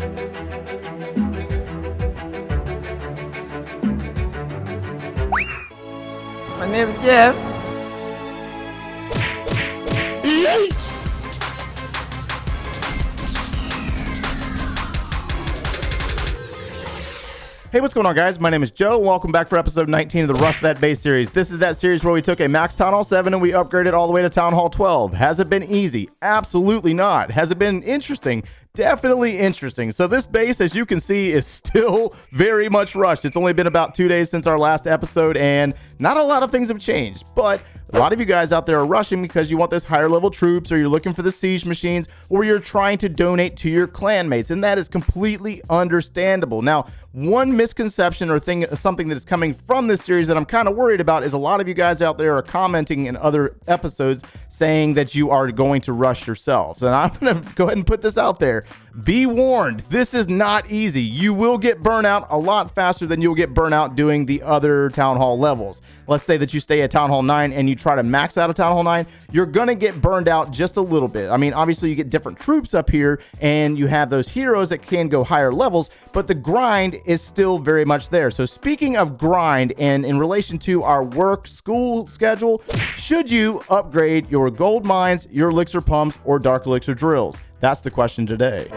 My name is Jeff. Hey, what's going on, guys? My name is Joe. Welcome back for episode 19 of the Rush That Base series. This is that series where we took a max Town Hall 7 and we upgraded all the way to Town Hall 12. Has it been easy? Absolutely not. Has it been interesting? Definitely interesting. So this base, as you can see, is still very much rushed. It's only been about 2 days since our last episode, and not a lot of things have changed. But a lot of you guys out there are rushing because you want those higher level troops, or you're looking for the siege machines, or you're trying to donate to your clanmates, and that is completely understandable. Now, one misconception or something that is coming from this series that I'm kind of worried about is a lot of you guys out there are commenting in other episodes saying that you are going to rush yourselves. And I'm going to go ahead and put this out there. Be warned, this is not easy. You will get burnout a lot faster than you'll get burnout doing the other Town Hall levels. Let's say that you stay at Town Hall 9 and you try to max out of Town Hall 9, you're going to get burned out just a little bit. I mean, obviously you get different troops up here and you have those heroes that can go higher levels, but the grind is still very much there. So speaking of grind, and in relation to our work school schedule, should you upgrade your gold mines, your elixir pumps, or dark elixir drills? That's the question today.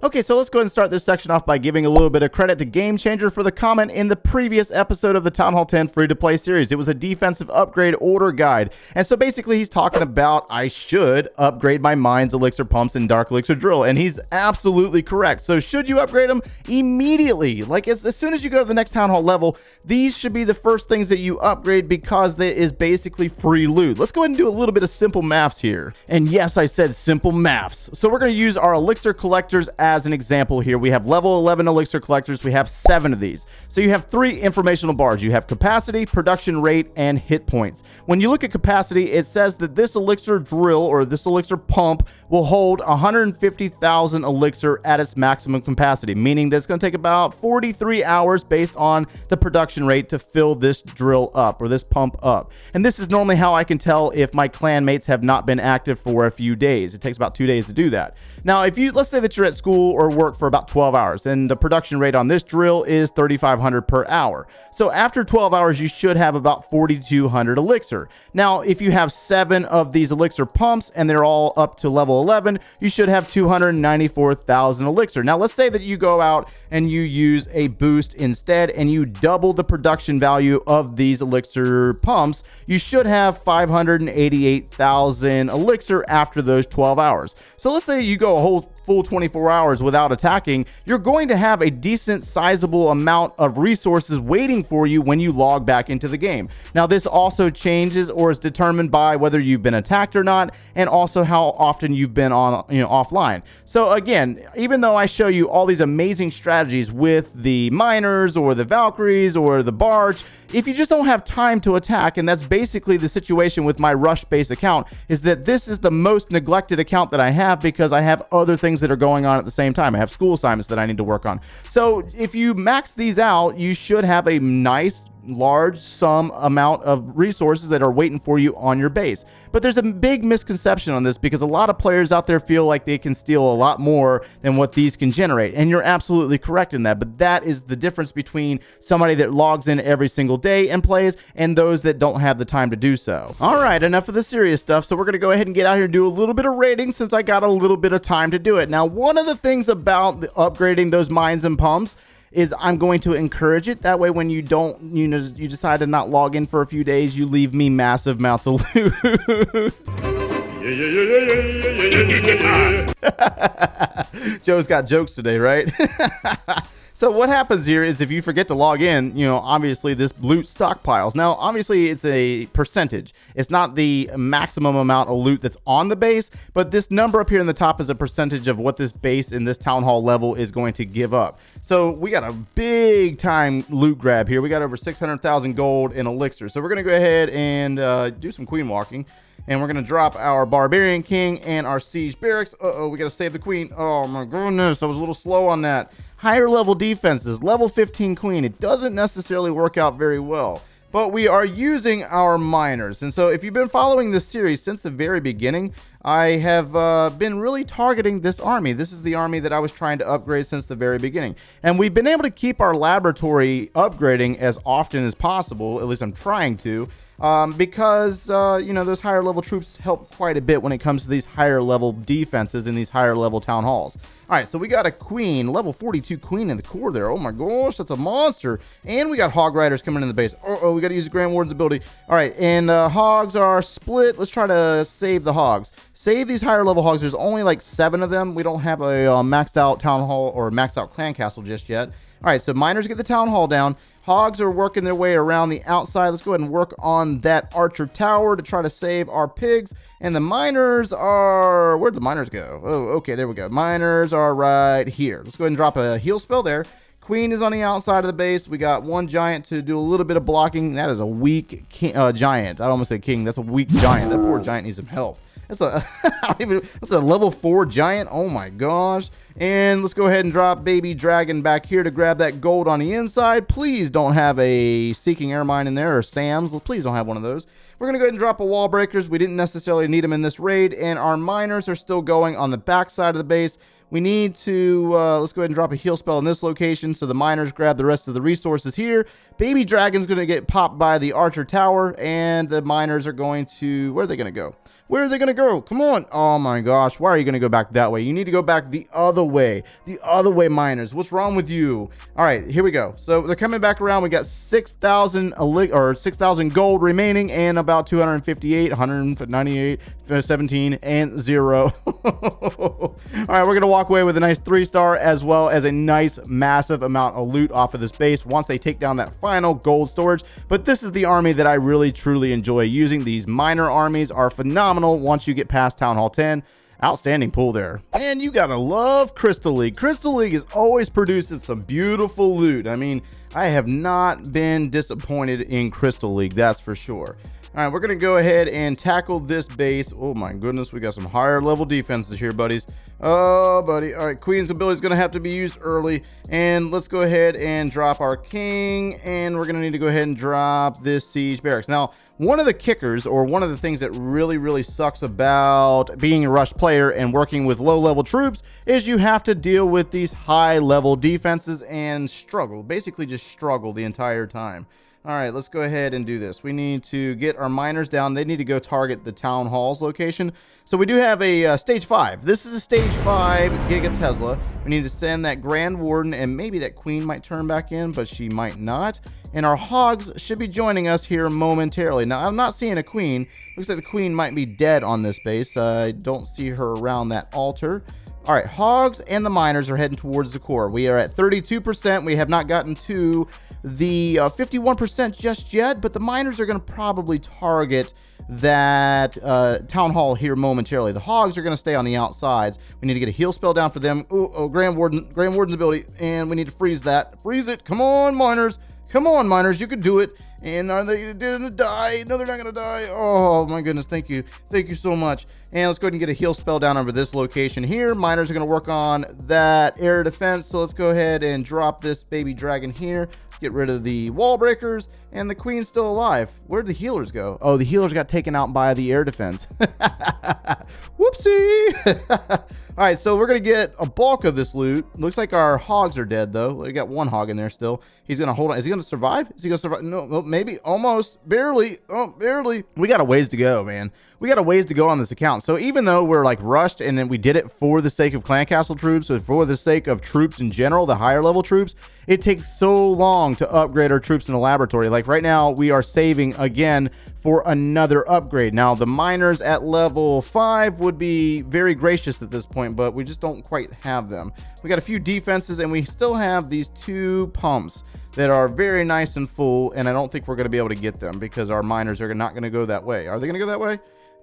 Okay, so let's go ahead and start this section off by giving a little bit of credit to Game Changer for the comment in the previous episode of the Town Hall 10 free-to-play series. It was a defensive upgrade order guide. And so basically he's talking about I should upgrade my mines, elixir pumps, and dark elixir drill. And he's absolutely correct. So should you upgrade them? Immediately. Like as soon as you go to the next Town Hall level, these should be the first things that you upgrade because that is basically free loot. Let's go ahead and do a little bit of simple maths here. And yes, I said simple maths. So we're going to use our elixir collectors as an example here. We have level 11 elixir collectors. We have 7 of these. So you have 3 informational bars. You have capacity, production rate, and hit points. When you look at capacity, it says that this elixir drill or this elixir pump will hold 150,000 elixir at its maximum capacity, meaning that it's going to take about 43 hours based on the production rate to fill this drill up or this pump up. And this is normally how I can tell if my clanmates have not been active for a few days. It takes about 2 days to do that. Now, let's say that you're at school or work for about 12 hours, and the production rate on this drill is 3,500 per hour. So after 12 hours, you should have about 4,200 elixir. Now, if you have 7 of these elixir pumps and they're all up to level 11, you should have 294,000 elixir. Now, let's say that you go out and you use a boost instead and you double the production value of these elixir pumps, you should have 588,000 elixir after those 12 hours. So let's say you go a whole full 24 hours without attacking, you're going to have a decent sizable amount of resources waiting for you when you log back into the game. Now, this also changes or is determined by whether you've been attacked or not, and also how often you've been offline. So again, even though I show you all these amazing strategies with the miners or the Valkyries or the barge, if you just don't have time to attack, and that's basically the situation with my rush base account, is that this is the most neglected account that I have because I have other things that are going on at the same time. I have school assignments that I need to work on. So if you max these out, you should have a nice large sum amount of resources that are waiting for you on your base. But there's a big misconception on this because a lot of players out there feel like they can steal a lot more than what these can generate, and you're absolutely correct in that. But that is the difference between somebody that logs in every single day and plays and those that don't have the time to do so. All right, enough of the serious stuff. So we're going to go ahead and get out here and do a little bit of rating since I got a little bit of time to do it. Now, one of the things about upgrading those mines and pumps is I'm going to encourage it. That way, when you don't, you decide to not log in for a few days, you leave me massive amounts of loot. Joe's got jokes today, right? So what happens here is if you forget to log in, obviously this loot stockpiles. Now, obviously it's a percentage. It's not the maximum amount of loot that's on the base, but this number up here in the top is a percentage of what this base in this town hall level is going to give up. So we got a big time loot grab here. We got over 600,000 gold in elixir. So we're going to go ahead and do some queen walking. And we're going to drop our Barbarian King and our Siege Barracks. Uh-oh, we got to save the Queen. Oh, my goodness. I was a little slow on that. Higher level defenses. Level 15 Queen. It doesn't necessarily work out very well. but we are using our miners. And so if you've been following this series since the very beginning, I have been really targeting this army. This is the army that I was trying to upgrade since the very beginning. And we've been able to keep our laboratory upgrading as often as possible, at least I'm trying to, because, you know, those higher level troops help quite a bit when it comes to these higher level defenses and these higher level town halls. All right, so we got a queen, level 42 queen in the core there. Oh my gosh, that's a monster. And we got hog riders coming in the base. Uh-oh, we got to use the Grand Warden's ability. All right, and hogs are split. Let's try to save the hogs. Save these higher level hogs. There's only like 7 of them. We don't have a maxed out town hall or maxed out clan castle just yet. All right, so miners get the town hall down. Hogs are working their way around the outside. Let's go ahead and work on that archer tower to try to save our pigs. And the miners are... Where'd the miners go? Oh, okay, there we go. Miners are right here. Let's go ahead and drop a heal spell there. Queen is on the outside of the base. We got one giant to do a little bit of blocking. That is a weak giant. I almost said king. That's a weak giant. That poor giant needs some help. That's a that's a level 4 giant. Oh my gosh. And let's go ahead and drop baby dragon back here to grab that gold on the inside. Please don't have a seeking air mine in there or Sam's. Please don't have one of those. We're going to go ahead and drop a wall breakers. We didn't necessarily need them in this raid. And our miners are still going on the back side of the base. We need to, let's go ahead and drop a heal spell in this location so the miners grab the rest of the resources here. Baby dragon's going to get popped by the archer tower, and the miners are going to, where are they going to go? Where are they going to go? Come on. Oh my gosh. Why are you going to go back that way? You need to go back the other way. The other way, miners. What's wrong with you? All right, here we go. So they're coming back around. We got 6,000 gold remaining and about 258, 198, 17, and 0. All right, we're going to walk away with a nice 3-star as well as a nice massive amount of loot off of this base once they take down that final gold storage. But this is the army that I really truly enjoy using. These miner armies are phenomenal once you get past Town Hall 10. Outstanding pull there. And you gotta love Crystal League. Crystal League is always producing some beautiful loot. I mean, I have not been disappointed in Crystal League, that's for sure. All right, we're going to go ahead and tackle this base. Oh, my goodness. We got some higher level defenses here, buddies. Oh, buddy. All right, Queen's ability is going to have to be used early. And let's go ahead and drop our king. And we're going to need to go ahead and drop this siege barracks. Now, one of the kickers, or one of the things that really, really sucks about being a rush player and working with low-level troops is you have to deal with these high-level defenses and struggle. Basically, just struggle the entire time. All right, let's go ahead and do this. We need to get our miners down. They need to go target the town hall's location. So we do have a stage 5. This is a stage 5 Giga Tesla. We need to send that Grand Warden, and maybe that Queen might turn back in, but she might not. And our hogs should be joining us here momentarily. Now, I'm not seeing a Queen. Looks like the Queen might be dead on this base. I don't see her around that altar. All right, hogs and the miners are heading towards the core. We are at 32%. We have not gotten to the 51% just yet, but the miners are going to probably target that town hall here momentarily. The hogs are going to stay on the outsides. We need to get a heal spell down for them. Oh, Grand Warden's ability, and we need to freeze that. Freeze it. Come on, miners. Come on, miners. You can do it. And are they going to die? No, they're not going to die. Oh, my goodness. Thank you. Thank you so much. And let's go ahead and get a heal spell down over this location here. Miners are going to work on that air defense. So let's go ahead and drop this baby dragon here. Get rid of the wall breakers. And the queen's still alive. Where'd the healers go? Oh, the healers got taken out by the air defense. Whoopsie. All right, so we're going to get a bulk of this loot. Looks like our hogs are dead, though. We got one hog in there still. He's going to hold on. Is he going to survive? Is he going to survive? No, maybe. Almost. Barely. Oh, barely. We got a ways to go, man. We got a ways to go on this account. So even though we're like rushed and then we did it for the sake of clan castle troops or for the sake of troops in general, the higher level troops, it takes so long to upgrade our troops in the laboratory. Like right now, we are saving again for another upgrade. Now, the miners at level 5 would be very gracious at this point, but we just don't quite have them. We got a few defenses, and we still have these 2 pumps that are very nice and full, and I don't think we're going to be able to get them because our miners are not going to go that way. Are they going to go that way?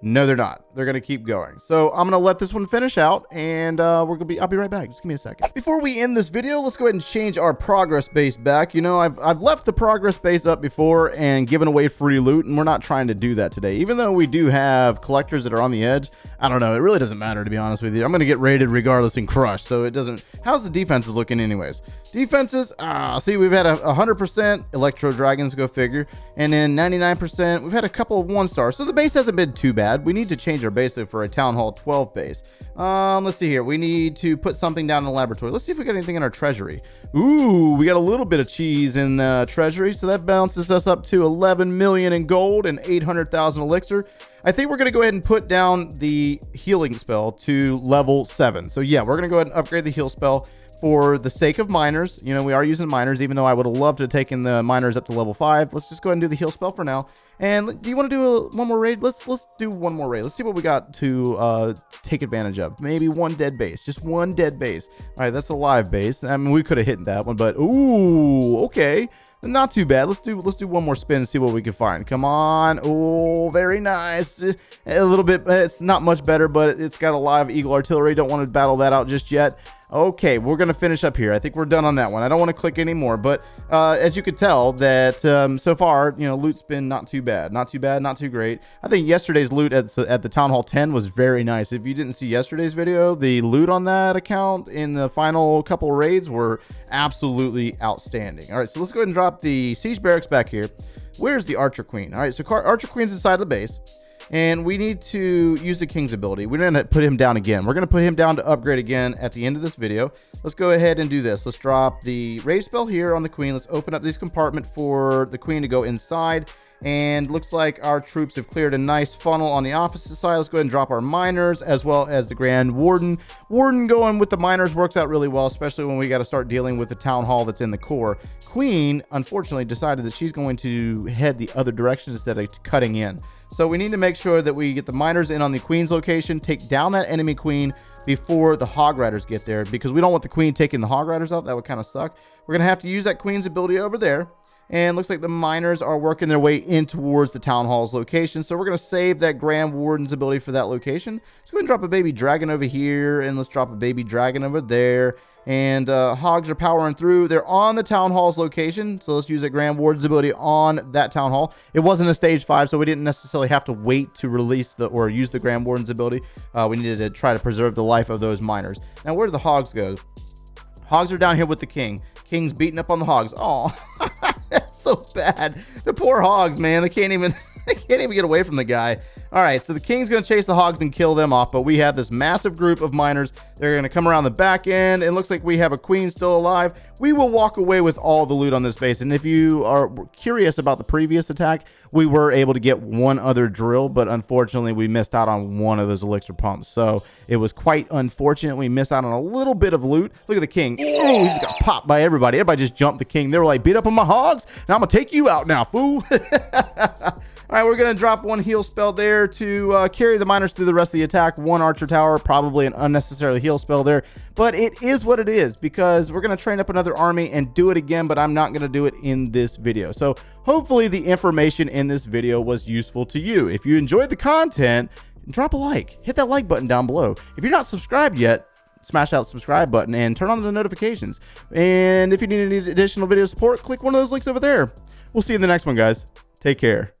No, they're not. They're going to keep going. So I'm going to let this one finish out, and I'll be right back. Just give me a second. Before we end this video, let's go ahead and change our progress base back. You know, I've left the progress base up before and given away free loot, and we're not trying to do that today. Even though we do have collectors that are on the edge, I don't know. It really doesn't matter, to be honest with you. I'm going to get raided regardless and crushed, so it doesn't... How's the defenses looking anyways? Defenses, see, we've had 100% Electro Dragons, go figure, and then 99%. We've had a couple of 1-stars, so the base hasn't been too bad. We need to change our base though for a Town Hall 12 base. Let's see here. We need to put something down in the laboratory. Let's see if we got anything in our treasury. Ooh, we got a little bit of cheese in the treasury, so that bounces us up to 11 million in gold and 800,000 elixir. I think we're going to go ahead and put down the healing spell to level 7. So yeah, we're going to go ahead and upgrade the heal spell for the sake of miners. You know, we are using miners, even though I would have loved to have taken the miners up to level 5. Let's just go ahead and do the heal spell for now. And do you want to do one more raid? Let's do one more raid. Let's see what we got to take advantage of. Maybe one dead base. Just one dead base. All right, that's a live base. I mean, we could have hit that one, but ooh, okay. Not too bad. Let's do one more spin and see what we can find. Come on. Oh, very nice. A little bit, it's not much better, but it's got a live eagle artillery. Don't want to battle that out just yet. Okay, we're going to finish up here. I think we're done on that one. I don't want to click anymore, but as you could tell that so far, you know, loot's been not too bad. Not too bad, not too great. I think yesterday's loot at the Town Hall 10 was very nice. If you didn't see yesterday's video, the loot on that account in the final couple raids were absolutely outstanding. All right, so let's go ahead and drop the siege barracks back here. Where's the Archer Queen? All right, so Archer Queen's inside the base. And we need to use the King's ability. We're going to put him down again. We're going to put him down to upgrade again at the end of this video. Let's go ahead and do this. Let's drop the rage spell here on the Queen. Let's open up this compartment for the Queen to go inside. And looks like our troops have cleared a nice funnel on the opposite side. Let's go ahead and drop our miners as well as the Grand Warden. Warden going with the miners works out really well, especially when we got to start dealing with the Town Hall that's in the core. Queen, unfortunately, decided that she's going to head the other direction instead of cutting in. So we need to make sure that we get the miners in on the Queen's location, take down that enemy Queen before the Hog Riders get there, because we don't want the Queen taking the Hog Riders out. That would kind of suck. We're going to have to use that Queen's ability over there. And looks like the miners are working their way in towards the Town Hall's location. So we're going to save that Grand Warden's ability for that location. Let's go ahead and drop a baby dragon over here. And let's drop a baby dragon over there. And hogs are powering through. They're on the Town Hall's location. So let's use that Grand Warden's ability on that Town Hall. It wasn't a stage 5, so we didn't necessarily have to wait to release or use the Grand Warden's ability. We needed to try to preserve the life of those miners. Now, where do the hogs go? Hogs are down here with the king. King's beating up on the hogs. Oh, that's so bad. The poor hogs, man. They can't even get away from the guy. All right, so the King's going to chase the hogs and kill them off, but we have this massive group of miners. They're going to come around the back end. It looks like we have a Queen still alive. We will walk away with all the loot on this base, and if you are curious about the previous attack, we were able to get one other drill, but unfortunately, we missed out on one of those elixir pumps, so it was quite unfortunate. We missed out on a little bit of loot. Look at the King. Oh, he's got popped by everybody. Everybody just jumped the King. They were like, beat up on my hogs. Now I'm going to take you out now, fool. All right, we're going to drop one heal spell there to carry the miners through the rest of the attack. One archer tower, probably an unnecessary heal spell there. But it is what it is, because we're going to train up another army and do it again, but I'm not going to do it in this video. So hopefully the information in this video was useful to you. If you enjoyed the content, drop a like. Hit that like button down below. If you're not subscribed yet, smash that subscribe button and turn on the notifications. And if you need any additional video support, click one of those links over there. We'll see you in the next one, guys. Take care.